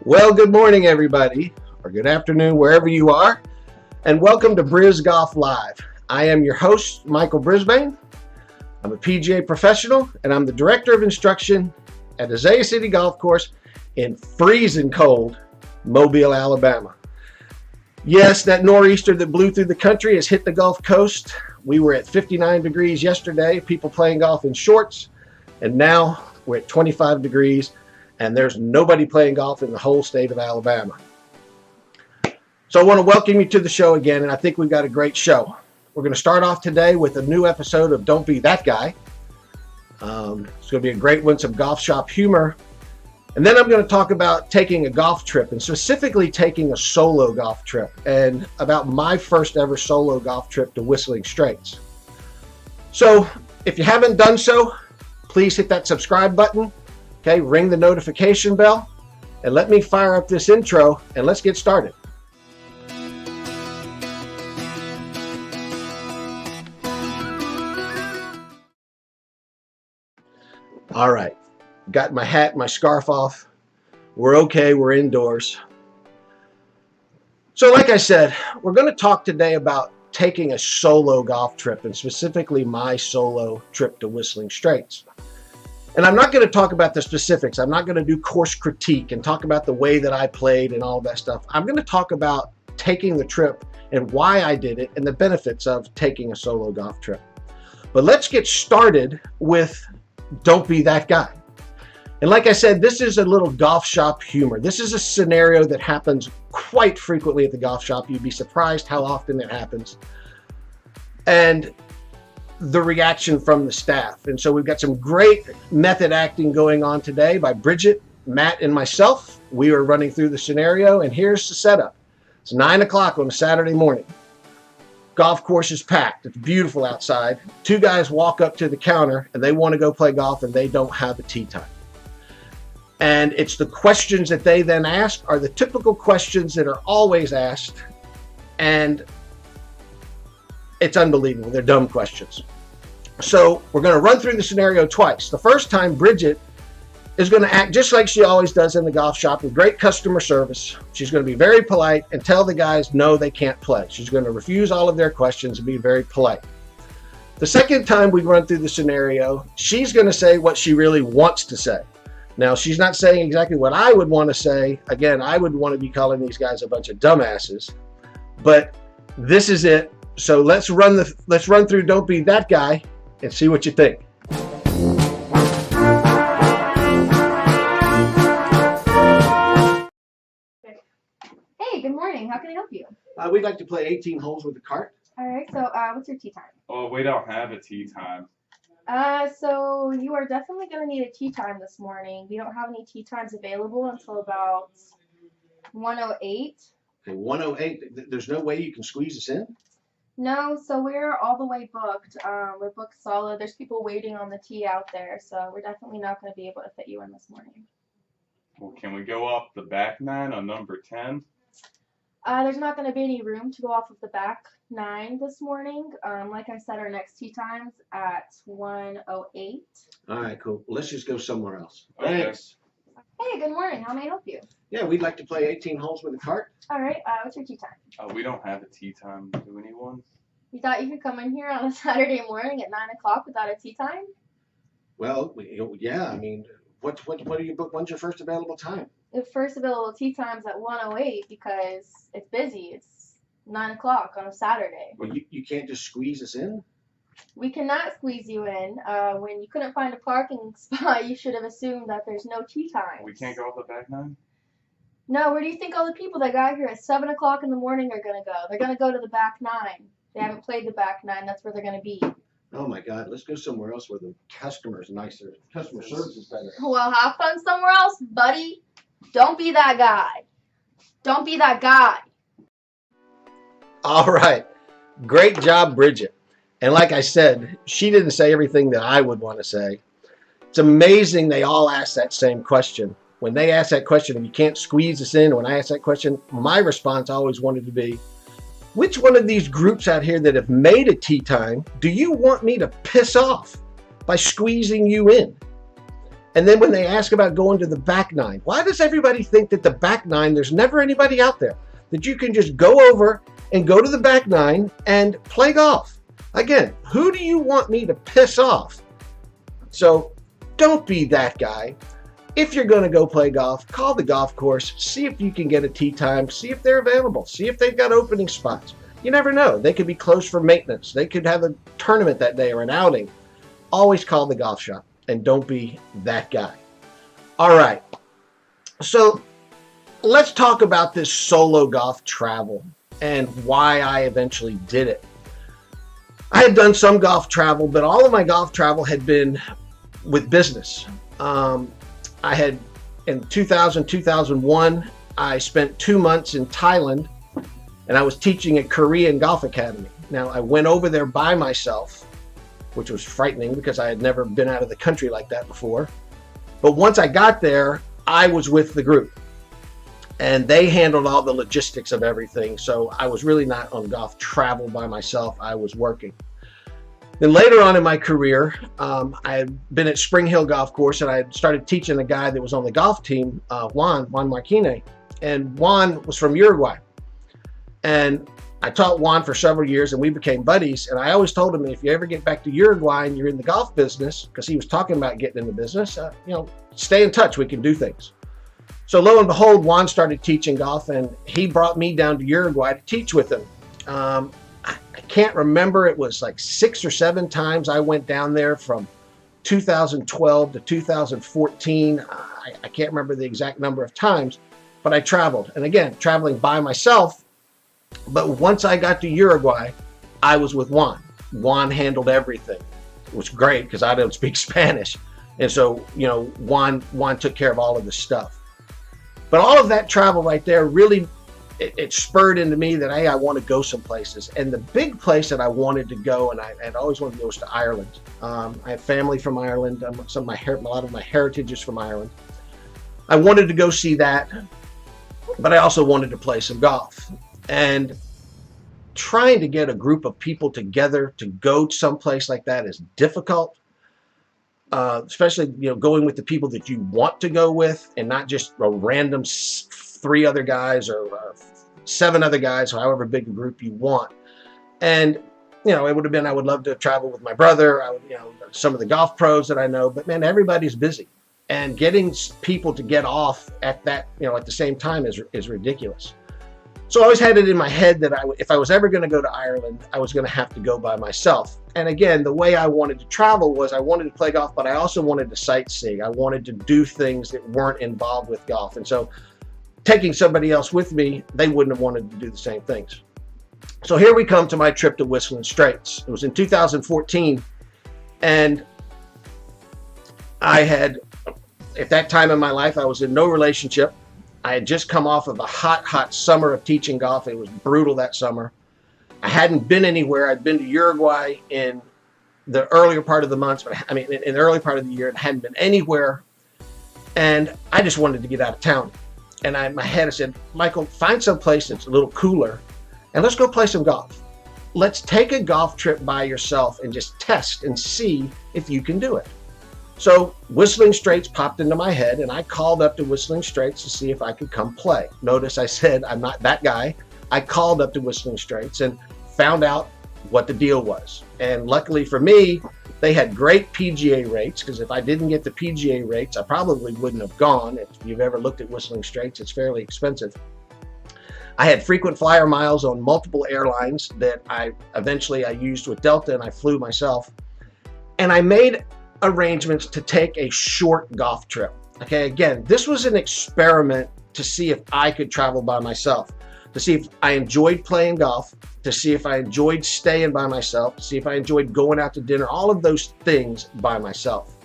Well, good morning, everybody, or good afternoon, wherever you are, and welcome to Bris Golf Live. I am your host, Michael Brisbane. I'm a PGA professional, and I'm the Director of Instruction at Isaiah City Golf Course in freezing cold Mobile, Alabama. Yes, that nor'easter that blew through the country has hit the Gulf Coast. We were at 59 degrees yesterday, people playing golf in shorts, and now we're at 25 degrees. And there's nobody playing golf in the whole state of Alabama. So I want to welcome you to the show again, and I think we've got a great show. We're going to start off today with a new episode of Don't Be That Guy. It's going to be a great one, some golf shop humor. And then I'm going to talk about taking a golf trip, and specifically taking a solo golf trip, and about my first ever solo golf trip to Whistling Straits. So if you haven't done so, please hit that subscribe button. Okay, ring the notification bell, and let me fire up this intro, and let's get started. All right, got my hat, my scarf off. We're okay, we're indoors. So like I said, we're going to talk today about taking a solo golf trip, and specifically my solo trip to Whistling Straits. And I'm not going to talk about the specifics. I'm not going to do course critique and talk about the way that I played and all that stuff. I'm going to talk about taking the trip and why I did it and the benefits of taking a solo golf trip. But let's get started with Don't Be That Guy. And like I said, this is a little golf shop humor. This is a scenario that happens quite frequently at the golf shop. You'd be surprised how often it happens. And the reaction from the staff. And so we've got some great method acting going on today by Bridget, Matt, and myself. We are running through the scenario, and here's the setup. It's 9 o'clock on a Saturday morning. Golf course is packed. It's beautiful outside. Two guys walk up to the counter, and they want to go play golf, and they don't have a tee time. And it's the questions that they then ask are the typical questions that are always asked, and it's unbelievable. They're dumb questions. So we're going to run through the scenario twice. The first time, Bridget is going to act just like she always does in the golf shop with great customer service. She's going to be very polite and tell the guys no, they can't play. She's going to refuse all of their questions and be very polite. The second time we run through the scenario, she's going to say what she really wants to say. Now, she's not saying exactly what I would want to say. Again, I would want to be calling these guys a bunch of dumbasses. But this is it. So let's run through Don't Be That Guy and see what you think. Hey, good morning. How can I help you? We'd like to play 18 holes with a cart. All right. So, what's your tee time? Oh, we don't have a tea time. So you are definitely going to need a tee time this morning. We don't have any tee times available until about 1:08. Okay, 1:08. There's no way you can squeeze us in? No, so we're all the way booked. We're booked solid. There's people waiting on the tee out there, so we're definitely not going to be able to fit you in this morning. Well, can we go off the back nine on number 10? There's not going to be any room to go off of the back nine this morning. Like I said, our next tee time's at 1:08. All right, cool. Well, let's just go somewhere else. Okay. Thanks. Hey, good morning. How may I help you? Yeah, we'd like to play 18 holes with a cart. All right. What's your tee time? We don't have a tea time. Do anyone? You thought you could come in here on a Saturday morning at 9 o'clock without a tee time? Well, yeah. I mean, what do you book? When's your first available time? The first available tee time's at 1:08 because it's busy. It's 9 o'clock on a Saturday. Well, you can't just squeeze us in? We cannot squeeze you in. When you couldn't find a parking spot, you should have assumed that there's no tee time. We can't go off the back nine? No, where do you think all the people that got here at 7 o'clock in the morning are going to go? They're going to go to the back nine. They haven't played the back nine. That's where they're going to be. Oh my God, let's go somewhere else where the customer's nicer. Customer service is better. Well, have fun somewhere else, buddy. Don't be that guy. Don't be that guy. All right. Great job, Bridget. And like I said, she didn't say everything that I would want to say. It's amazing they all ask that same question. When they ask that question, if you can't squeeze us in, when I ask that question, my response always wanted to be, which one of these groups out here that have made a tee time do you want me to piss off by squeezing you in? And then when they ask about going to the back nine, why does everybody think that the back nine, there's never anybody out there, that you can just go over and go to the back nine and play golf? Again, who do you want me to piss off? So don't be that guy. If you're going to go play golf, call the golf course, see if you can get a tee time, see if they're available, see if they've got opening spots. You never know. They could be closed for maintenance. They could have a tournament that day or an outing. Always call the golf shop and don't be that guy. All right. So let's talk about this solo golf travel and why I eventually did it. I had done some golf travel, but all of my golf travel had been with business. I had, in 2001, I spent 2 months in Thailand, and I was teaching at Korean Golf Academy. Now, I went over there by myself, which was frightening because I had never been out of the country like that before. But once I got there, I was with the group, and they handled all the logistics of everything. So I was really not on golf travel by myself. I was working. Then later on in my career, I had been at Spring Hill Golf Course, and I had started teaching a guy that was on the golf team, Juan Marquine. And Juan was from Uruguay. And I taught Juan for several years, and we became buddies. And I always told him, if you ever get back to Uruguay and you're in the golf business, because he was talking about getting in the business, stay in touch. We can do things. So lo and behold, Juan started teaching golf, and he brought me down to Uruguay to teach with him. I can't remember, it was like 6 or 7 times I went down there from 2012 to 2014. I can't remember the exact number of times, but I traveled. And again, traveling by myself. But once I got to Uruguay, I was with Juan. Juan handled everything. It was great because I don't speak Spanish. And so, Juan took care of all of the stuff. But all of that travel right there really, it spurred into me that, hey, I want to go some places. And the big place that I wanted to go, and I always wanted to go, was to Ireland. I have family from Ireland. A lot of my heritage is from Ireland. I wanted to go see that, but I also wanted to play some golf. And trying to get a group of people together to go someplace like that is difficult. Especially, going with the people that you want to go with, and not just a random 3 other guys or 7 other guys, however big a group you want. And, it would have been, I would love to travel with my brother, some of the golf pros that I know, but man, everybody's busy. And getting people to get off at that, at the same time is ridiculous. So I always had it in my head that if I was ever going to go to Ireland, I was going to have to go by myself. And again, the way I wanted to travel was I wanted to play golf, but I also wanted to sightsee. I wanted to do things that weren't involved with golf. And so taking somebody else with me, they wouldn't have wanted to do the same things. So here we come to my trip to Whistling Straits. It was in 2014. And I had, at that time in my life, I was in no relationship. I had just come off of a hot summer of teaching golf. It was brutal that summer. I hadn't been anywhere. I'd been to Uruguay in the earlier part of the months, in the early part of the year, and hadn't been anywhere. And I just wanted to get out of town. And in my head, I said, Michael, find some place that's a little cooler, and let's go play some golf. Let's take a golf trip by yourself and just test and see if you can do it. So Whistling Straits popped into my head, and I called up to Whistling Straits to see if I could come play. Notice I said I'm not that guy. I called up to Whistling Straits and found out what the deal was. And luckily for me, they had great PGA rates, because if I didn't get the PGA rates, I probably wouldn't have gone. If you've ever looked at Whistling Straits, it's fairly expensive. I had frequent flyer miles on multiple airlines that I used with Delta, and I flew myself. And I made arrangements to take a short golf trip. Okay, again, this was an experiment to see if I could travel by myself, to see if I enjoyed playing golf, to see if I enjoyed staying by myself, to see if I enjoyed going out to dinner, all of those things by myself.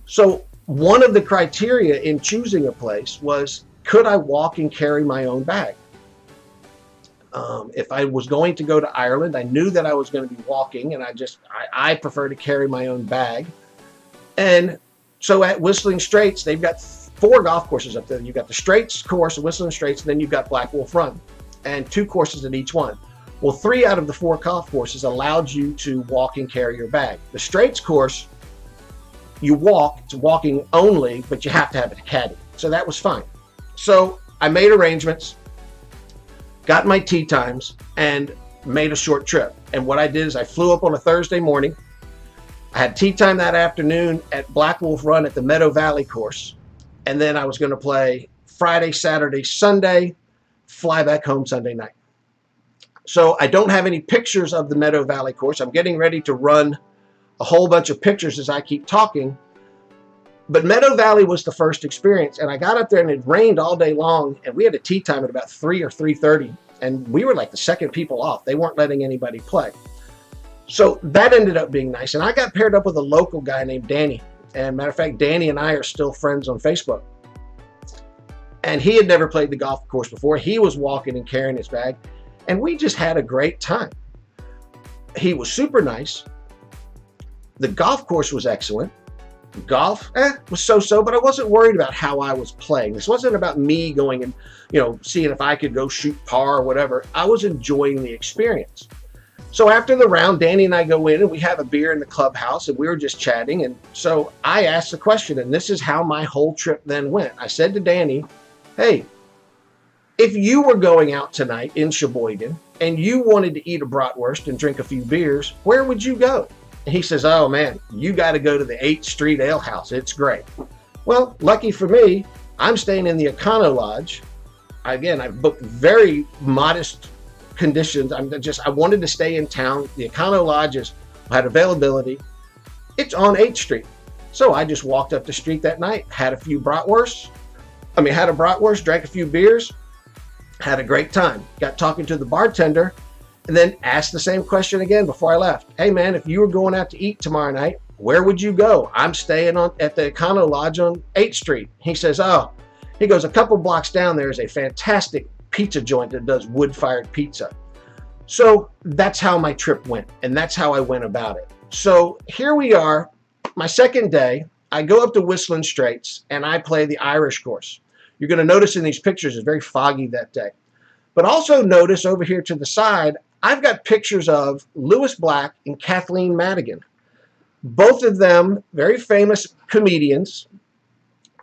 So one of the criteria in choosing a place was, could I walk and carry my own bag? If I was going to go to Ireland, I knew that I was going to be walking, and I prefer to carry my own bag. And so at Whistling Straits, they've got 4 golf courses up there. You've got the Straits course at Whistling Straits, and then you've got Black Wolf Run, and 2 courses at each one. Well, 3 out of the 4 golf courses allowed you to walk and carry your bag. The Straits course you walk, it's walking only, but you have to have a caddy. So that was fine. So I made arrangements, got my tee times, and made a short trip. And what I did is I flew up on a Thursday morning. I had tee time that afternoon at Black Wolf Run at the Meadow Valley course. And then I was going to play Friday, Saturday, Sunday, fly back home Sunday night. So I don't have any pictures of the Meadow Valley course. I'm getting ready to run a whole bunch of pictures as I keep talking. But Meadow Valley was the first experience. And I got up there and it rained all day long. And we had a tee time at about 3 or 3:30. And we were like the second people off. They weren't letting anybody play. So that ended up being nice. And I got paired up with a local guy named Danny. And matter of fact, Danny and I are still friends on Facebook. And he had never played the golf course before. He was walking and carrying his bag. And we just had a great time. He was super nice. The golf course was excellent. Golf was so-so, but I wasn't worried about how I was playing. This wasn't about me going and, seeing if I could go shoot par or whatever. I was enjoying the experience. So after the round, Danny and I go in and we have a beer in the clubhouse and we were just chatting. And so I asked the question, and this is how my whole trip then went. I said to Danny, hey, if you were going out tonight in Sheboygan and you wanted to eat a bratwurst and drink a few beers, where would you go? And he says, oh man, you got to go to the 8th Street Ale House. It's great. Well, lucky for me, I'm staying in the Econo Lodge. Again, I've booked very modest conditions. I wanted to stay in town. The Econo Lodge had availability. It's on 8th Street. So I just walked up the street that night, had a bratwurst, drank a few beers, had a great time. Got talking to the bartender, and then asked the same question again before I left. Hey man, if you were going out to eat tomorrow night, where would you go? I'm staying at the Econo Lodge on 8th Street. He says, he goes, a couple blocks down there is a fantastic pizza joint that does wood-fired pizza. So that's how my trip went, and that's how I went about it. So here we are, my second day. I go up to Whistling Straits, and I play the Irish course. You're going to notice in these pictures it's very foggy that day. But also notice over here to the side, I've got pictures of Lewis Black and Kathleen Madigan. Both of them very famous comedians.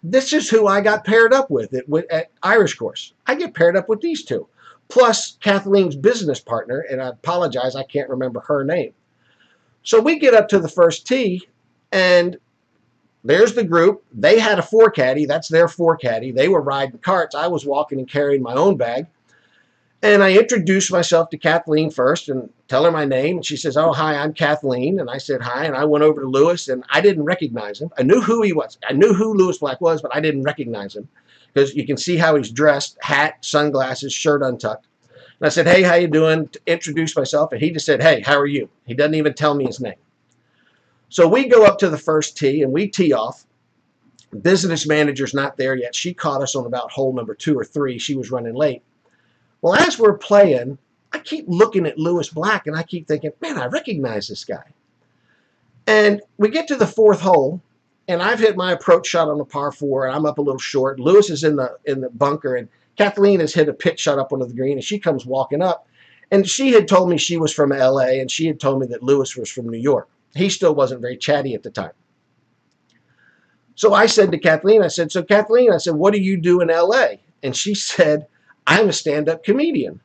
This is who I got paired up with at Irish course. I get paired up with these two, plus Kathleen's business partner, and I apologize, I can't remember her name. So we get up to the first tee, and there's the group. They had a 4-caddy. That's their 4-caddy. They were riding carts. I was walking and carrying my own bag. And I introduced myself to Kathleen first and tell her my name. And she says, oh, hi, I'm Kathleen. And I said, hi. And I went over to Lewis, and I didn't recognize him. I knew who he was. I knew who Lewis Black was, but I didn't recognize him because you can see how he's dressed, hat, sunglasses, shirt untucked. And I said, hey, how you doing? To introduce myself. And he just said, hey, how are you? He doesn't even tell me his name. So we go up to the first tee, and we tee off. Business manager's not there yet. She caught us on about hole number 2 or 3. She was running late. Well, as we're playing, I keep looking at Lewis Black, and I keep thinking, man, I recognize this guy. And we get to the 4th hole, and I've hit my approach shot on the par 4, and I'm up a little short. Lewis is in the bunker, and Kathleen has hit a pitch shot up onto the green, and she comes walking up. And she had told me she was from L.A., and she had told me that Lewis was from New York. He still wasn't very chatty at the time. So I said to Kathleen, so Kathleen, what do you do in L.A.? And she said, I'm a stand-up comedian.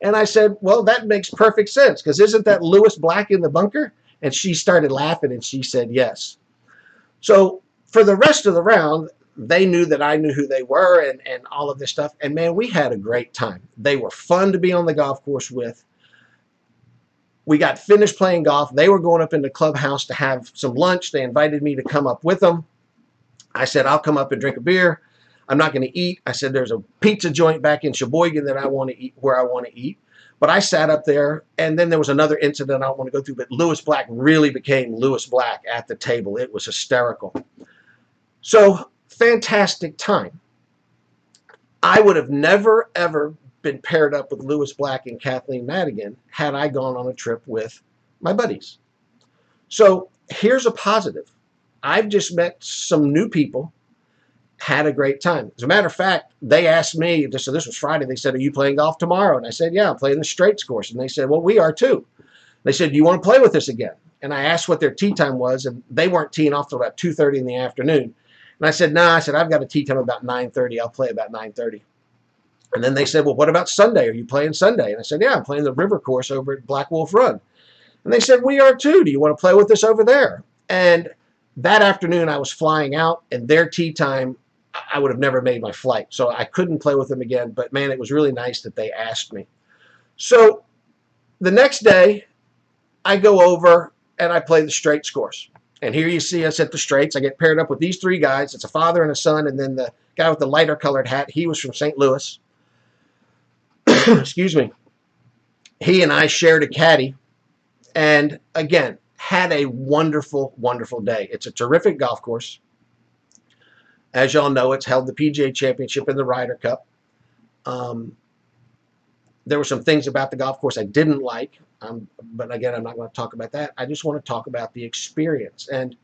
And I said, well, that makes perfect sense, because isn't that Lewis Black in the bunker? And she started laughing, and she said yes. So for the rest of the round, they knew that I knew who they were and all of this stuff. And, man, we had a great time. They were fun to be on the golf course with. We got finished playing golf. They were going up in the clubhouse to have some lunch. They invited me to come up with them. I said, I'll come up and drink a beer. I'm not going to eat. I said, there's a pizza joint back in Sheboygan that I want to eat, where I want to eat. But I sat up there, and then there was another incident I don't want to go through, but Lewis Black really became Lewis Black at the table. It was hysterical. So, fantastic time. I would have never, ever been paired up with Lewis Black and Kathleen Madigan had I gone on a trip with my buddies. So, here's a positive. I've just met some new people, had a great time. As a matter of fact, they asked me, so this was Friday, they said, are you playing golf tomorrow? And I said, yeah, I'm playing the Straits course. And they said, well, we are too. They said, do you want to play with us again? And I asked what their tee time was, and they weren't teeing off till about 2:30 in the afternoon. And I said, nah, I said, I've got a tee time about 9:30. I'll play about 9:30. And then they said, well, what about Sunday? Are you playing Sunday? And I said, yeah, I'm playing the river course over at Black Wolf Run. And they said, we are too. Do you want to play with us over there? And that afternoon I was flying out, and their tee time, I would have never made my flight. So I couldn't play with them again. But man, it was really nice that they asked me. So the next day I go over and I play the Straits course. And here you see us at the Straits. I get paired up with these three guys. It's a father and a son, and then the guy with the lighter colored hat, he was from St. Louis. Excuse me. He and I shared a caddy, and again, had a wonderful, wonderful day. It's a terrific golf course. As y'all know, it's held the PGA Championship and the Ryder Cup. There were some things about the golf course I didn't like, but again, I'm not going to talk about that. I just want to talk about the experience. And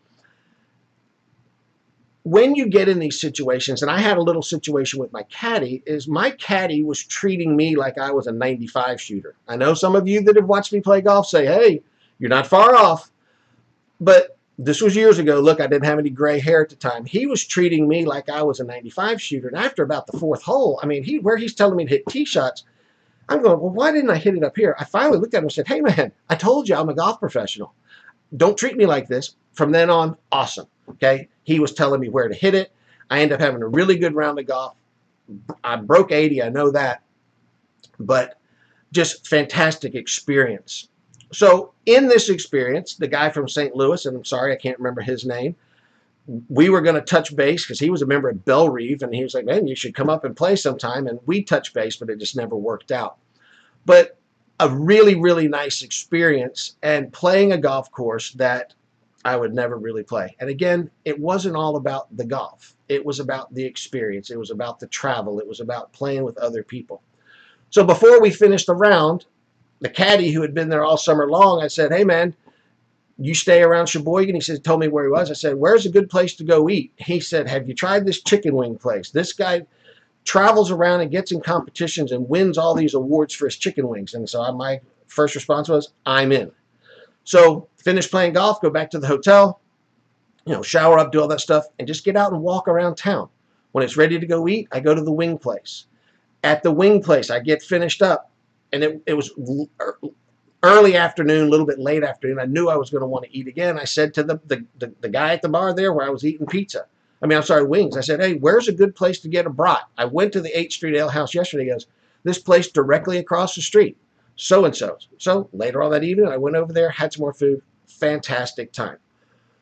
when you get in these situations, and I had a little situation with my caddy, is my caddy was treating me like I was a 95 shooter. I know some of you that have watched me play golf say, hey, you're not far off. But this was years ago. Look, I didn't have any gray hair at the time. He was treating me like I was a 95 shooter. And after about the fourth hole, I mean, where he's telling me to hit tee shots, I'm going, well, why didn't I hit it up here? I finally looked at him and said, hey, man, I told you I'm a golf professional. Don't treat me like this. From then on, awesome. Okay. He was telling me where to hit it. I ended up having a really good round of golf. I broke 80. I know that. But just fantastic experience. So in this experience, the guy from St. Louis, and I'm sorry, I can't remember his name, we were going to touch base because he was a member of Bell Reeve, and he was like, man, you should come up and play sometime. And we touched base, but it just never worked out. But a really, really nice experience, and playing a golf course that I would never really play. And again, it wasn't all about the golf. It was about the experience. It was about the travel. It was about playing with other people. So before we finished the round, the caddy who had been there all summer long, I said, hey, man, you stay around Sheboygan? He said, told me where he was. I said, where's a good place to go eat? He said, have you tried this chicken wing place? This guy travels around and gets in competitions and wins all these awards for his chicken wings. And so my first response was, I'm in. So finish playing golf, go back to the hotel, shower up, do all that stuff, and just get out and walk around town. When it's ready to go eat, I go to the wing place. At the wing place, I get finished up, and it was early afternoon, a little bit late afternoon. I knew I was going to want to eat again. I said to the guy at the bar there where I was eating wings. I said, hey, where's a good place to get a brat? I went to the 8th Street Ale House yesterday. He goes, this place directly across the street, so-and-so. So later on that evening, I went over there, had some more food. Fantastic time.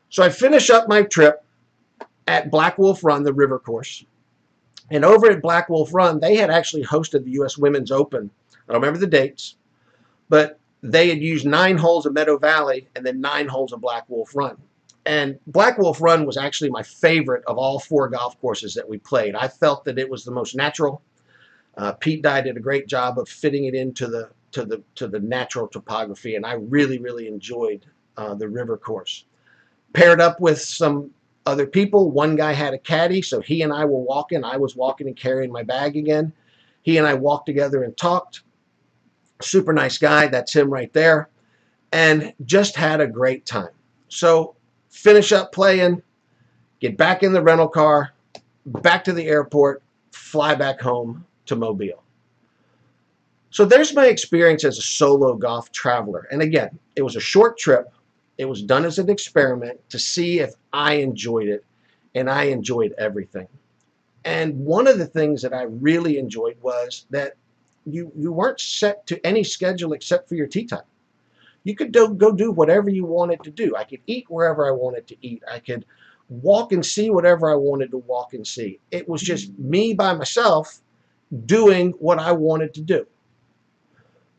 So I finish up my trip at Black Wolf Run, the river course. And over at Black Wolf Run, they had actually hosted the U.S. Women's Open. I don't remember the dates, but they had used 9 holes of Meadow Valley and then 9 holes of Black Wolf Run. And Black Wolf Run was actually my favorite of all 4 golf courses that we played. I felt that it was the most natural. Pete Dye did a great job of fitting it into the natural topography, and I really, really enjoyed the river course. Paired up with some other people. One guy had a caddy, so he and I were walking. I was walking and carrying my bag again. He and I walked together and talked. Super nice guy. That's him right there. And just had a great time. So finish up playing, get back in the rental car, back to the airport, fly back home to Mobile. So there's my experience as a solo golf traveler. And again, it was a short trip. It was done as an experiment to see if I enjoyed it, and I enjoyed everything. And one of the things that I really enjoyed was that you weren't set to any schedule except for your tee time. You could go do whatever you wanted to do. I could eat wherever I wanted to eat. I could walk and see whatever I wanted to walk and see. It was just me by myself doing what I wanted to do.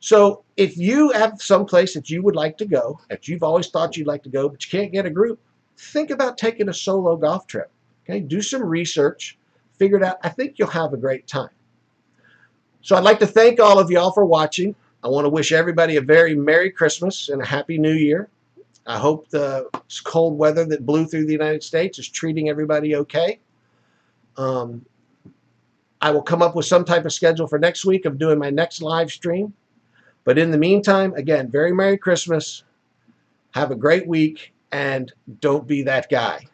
So if you have some place that you would like to go, that you've always thought you'd like to go, but you can't get a group, think about taking a solo golf trip. Okay, do some research, figure it out. I think you'll have a great time. So I'd like to thank all of y'all for watching. I want to wish everybody a very Merry Christmas and a Happy New Year. I hope the cold weather that blew through the United States is treating everybody okay. I will come up with some type of schedule for next week of doing my next live stream. But in the meantime, again, very Merry Christmas. Have a great week, and don't be that guy.